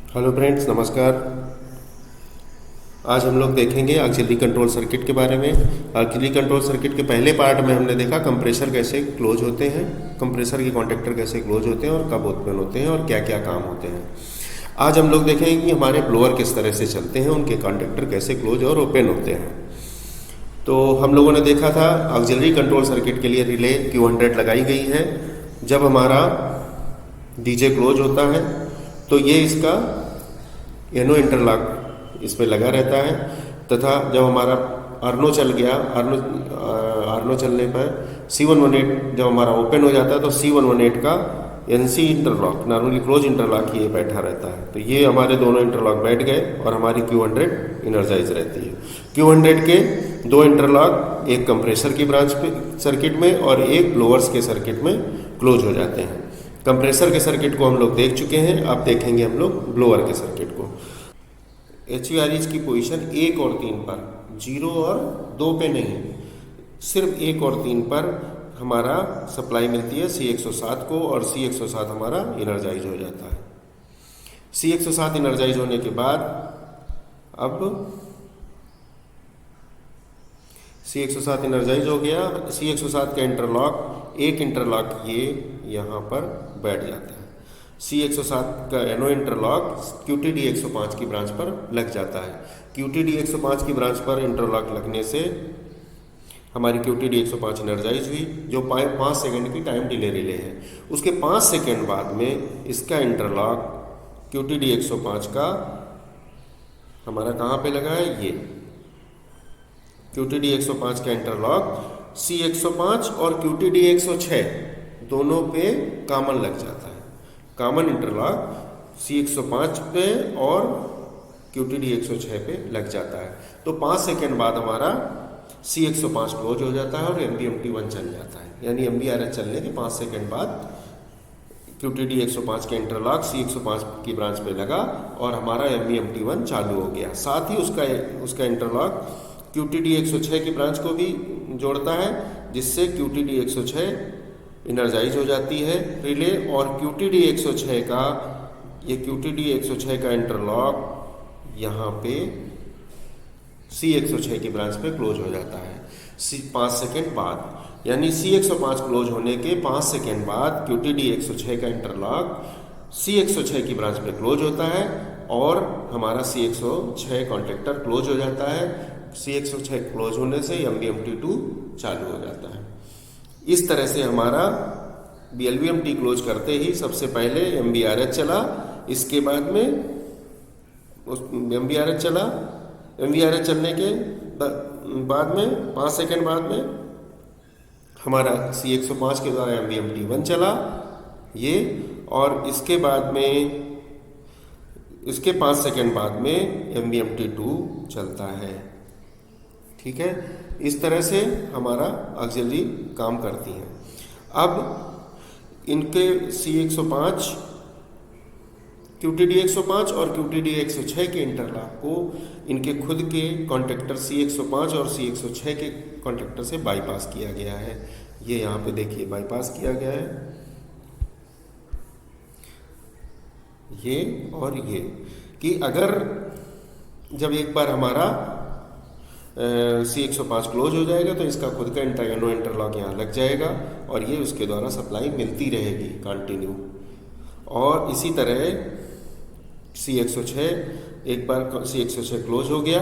Hello friends, नमस्कार। आज हम लोग देखेंगे ऑक्सिलरी कंट्रोल सर्किट के बारे में। ऑक्सिलरी कंट्रोल सर्किट के पहले पार्ट में हमने देखा कंप्रेसर कैसे क्लोज होते हैं, कंप्रेसर के कॉन्टेक्टर कैसे क्लोज होते हैं और कब ओपन होते हैं और क्या क्या काम होते हैं। आज हम लोग देखेंगे कि हमारे ब्लोअर किस तरह से चलते हैं, उनके कॉन्टेक्टर कैसे क्लोज और ओपन होते हैं। तो हम लोगों ने देखा था ऑक्सिलरी कंट्रोल सर्किट के लिए रिले Q100 लगाई गई है। जब हमारा डीजे क्लोज होता है तो ये इसका एनो इंटरलॉक इस पर लगा रहता है, तथा जब हमारा अर्नो चल गया, अर्नो चलने पर C118 जब हमारा ओपन हो जाता है तो C118 का NC interlock, normally close interlock ये बैठा रहता है। तो ये हमारे दोनों इंटरलॉक बैठ गए और हमारी Q100 इनर्जाइज रहती है। Q100 के दो इंटरलॉक, एक कंप्रेसर की ब्रांच पे सर्किट में और एक ब्लोअर्स के सर्किट में क्लोज हो जाते हैं। कंप्रेसर के सर्किट को हम लोग देख चुके हैं, अब देखेंगे हम लोग ब्लोअर के सर्किट को। HVRH की पोजीशन 1 और 3 पर, 0 और 2 पे नहीं, सिर्फ 1 और 3 पर हमारा सप्लाई मिलती है C107 को, और C107 हमारा इनर्जाइज हो जाता है। C107 इनर्जाइज होने के बाद अब C107 इनर्जाइज हो गया। C107 का इंटरलॉक, एक इंटरलॉक ये यहाँ पर बैठ जाता है। C107 का एनो इंटरलॉक QTD 105 की ब्रांच पर लग जाता है। QTD 105 की ब्रांच पर इंटरलॉक लगने से हमारी QTD 105 इनर्जाइज हुई, जो 5 सेकंड की टाइम डिले रिले है। उसके 5 सेकंड बाद में इसका इंटरलॉक QTD 105 का हमारा कहाँ पे लगा है, ये QTD 105 का इंटरलॉक C105 और QTD 106 दोनों पे कॉमन लग जाता है। कॉमन इंटरलॉक C105 पे और QTD 106 पे लग जाता है। तो 5 सेकेंड बाद हमारा C105 क्लोज हो जाता है और MBMT1 चल जाता है। यानी MBRH चलने के 5 सेकेंड बाद QTD 105 के इंटरलॉक C105 की ब्रांच पे लगा और हमारा MBMT1 चालू हो गया। साथ ही उसका इंटरलॉक QTD 106 की ब्रांच को भी जोड़ता है, जिससे QTD 106 इनर्जाइज हो जाती है रिले, और QTD 106 का इंटरलॉक यहाँ पे C106 की ब्रांच पे क्लोज हो जाता है 5 सेकेंड बाद। यानी C105 क्लोज होने के 5 सेकेंड बाद QTD 106 का इंटरलॉक C106 की ब्रांच पे क्लोज होता है और हमारा C106 कॉन्टेक्टर क्लोज हो जाता है। C106 क्लोज होने से MBMT2 चालू हो जाता है। इस तरह से हमारा LVMT क्लोज करते ही सबसे पहले MBRH चला, इसके बाद में MBRH चला। MBRH चलने के बाद में 5 सेकेंड बाद में हमारा C105 के द्वारा MBMT1 चला ये, और इसके बाद में इसके 5 सेकेंड बाद में MBMT2 चलता है। ठीक है, इस तरह से हमारा ऑक्सिलरी काम करती हैं। अब इनके C105, QTD 105 और QTD 106 के इंटरलॉक को इनके खुद के कॉन्टेक्टर C105 और C106 के कॉन्टेक्टर से बाईपास किया गया है। ये यहाँ पे देखिए बाईपास किया गया है, ये और ये, कि अगर जब एक बार हमारा C105 क्लोज हो जाएगा तो इसका खुद का एनो इंटरलॉक यहाँ लग जाएगा और ये उसके द्वारा सप्लाई मिलती रहेगी कंटिन्यू। और इसी तरह C106, एक बार C106 क्लोज हो गया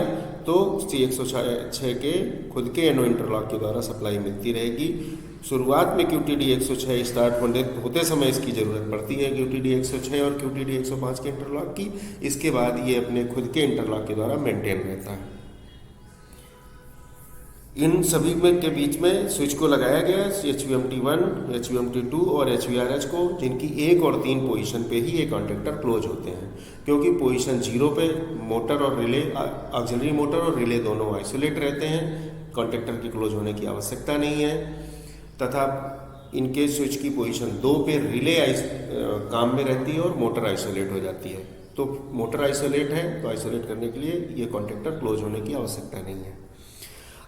तो C106 के खुद के एनो इंटरलॉक के द्वारा सप्लाई मिलती रहेगी। शुरुआत में QTD 106 स्टार्ट होते समय इसकी ज़रूरत पड़ती है QTD 106 और QTD 105 के इंटरलॉक की। इसके बाद ये अपने खुद के इंटरलॉक के द्वारा मेंटेन रहता है। इन सभी में के बीच में स्विच को लगाया गया है HVMT1, HVMT2 और HVRH को, जिनकी 1 और 3 पोजीशन पे ही ये कॉन्टेक्टर क्लोज होते हैं, क्योंकि पोजीशन 0 पे मोटर और रिले, ऑक्सिलरी मोटर और रिले दोनों आइसोलेट रहते हैं, कॉन्टेक्टर की क्लोज होने की आवश्यकता नहीं है। तथा इनके स्विच की पोजीशन 2 पे रिले काम में रहती है और मोटर आइसोलेट हो जाती है। तो मोटर आइसोलेट है तो आइसोलेट करने के लिए ये कॉन्टेक्टर क्लोज होने की आवश्यकता नहीं है।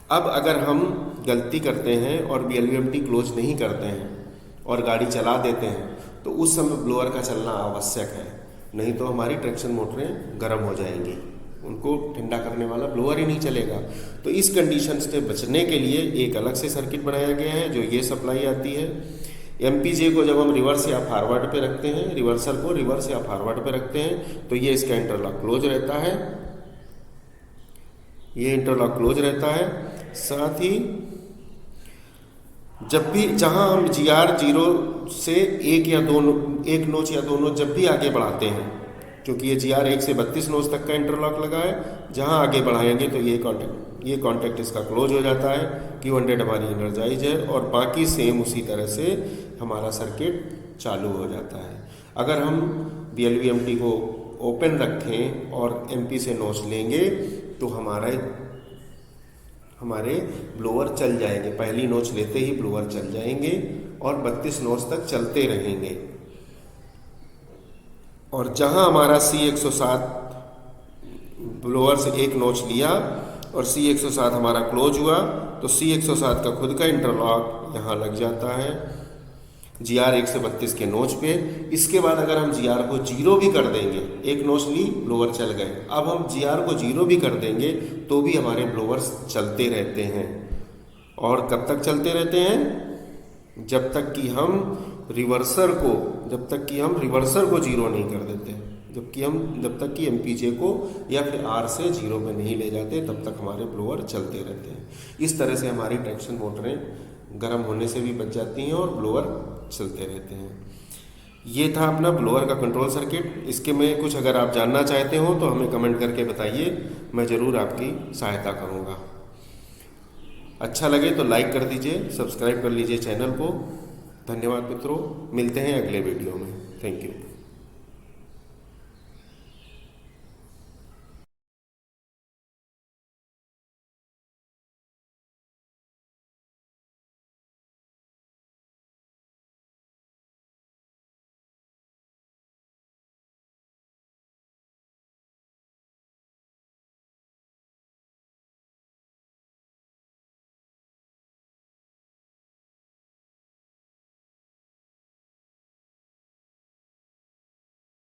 अब अगर हम गलती करते हैं और LVMT क्लोज नहीं करते हैं और गाड़ी चला देते हैं तो उस समय ब्लोअर का चलना आवश्यक है। नहीं तो हमारी ट्रैक्शन मोटरें गर्म हो जाएंगी, उनको ठंडा करने वाला ब्लोअर ही नहीं चलेगा। तो इस कंडीशन से बचने के लिए एक अलग से सर्किट बनाया गया है, जो ये सप्लाई आती है। एमपीजे को जब हम रिवर्स या फॉरवर्ड पे रखते हैं, रिवर्सर को रिवर्स या फॉरवर्ड पे रखते हैं, तो ये इसका इंटरलॉक क्लोज रहता है, ये इंटरलॉक क्लोज रहता है। साथ ही जब भी जहां हम GR 0 से एक नोच या 2 नोच जब भी आगे बढ़ाते हैं, क्योंकि ये GR 1 से 32 नोच तक का इंटरलॉक लगा है, जहां आगे बढ़ाएंगे तो ये कॉन्टैक्ट इसका क्लोज हो जाता है। Q100 हमारी एनर्जाइज है और बाकी सेम उसी तरह से हमारा सर्किट चालू हो जाता है। अगर हम VLVMT को ओपन रखें और MP से नोच लेंगे तो हमारे ब्लोअर चल जाएंगे, पहली नोच लेते ही ब्लोअर चल जाएंगे और 32 नोच तक चलते रहेंगे। और जहां हमारा C107 ब्लोअर से एक नोच लिया और C107 हमारा क्लोज हुआ, तो C107 का खुद का इंटरलॉक यहाँ लग जाता है GR 1 से 32 के नोच पे। इसके बाद अगर हम GR को 0 भी कर देंगे, एक नोच ली ब्लोअर चल गए, अब हम GR को 0 भी कर देंगे तो भी हमारे ब्लोअर्स चलते रहते हैं। और कब तक चलते रहते हैं? जब तक कि हम रिवर्सर को 0 नहीं कर देते, जब तक कि MPJ को या फिर R से 0 पे नहीं ले जाते, तब तक हमारे ब्लोअर चलते रहते हैं। इस तरह से हमारी ट्रैक्शन मोटरें गर्म होने से भी बच जाती हैं और ब्लोअर चलते रहते हैं। ये था अपना ब्लोअर का कंट्रोल सर्किट। इसके में कुछ अगर आप जानना चाहते हो तो हमें कमेंट करके बताइए, मैं ज़रूर आपकी सहायता करूँगा। अच्छा लगे तो लाइक कर दीजिए, सब्सक्राइब कर लीजिए चैनल को। धन्यवाद मित्रों, मिलते हैं अगले वीडियो में। Thank you.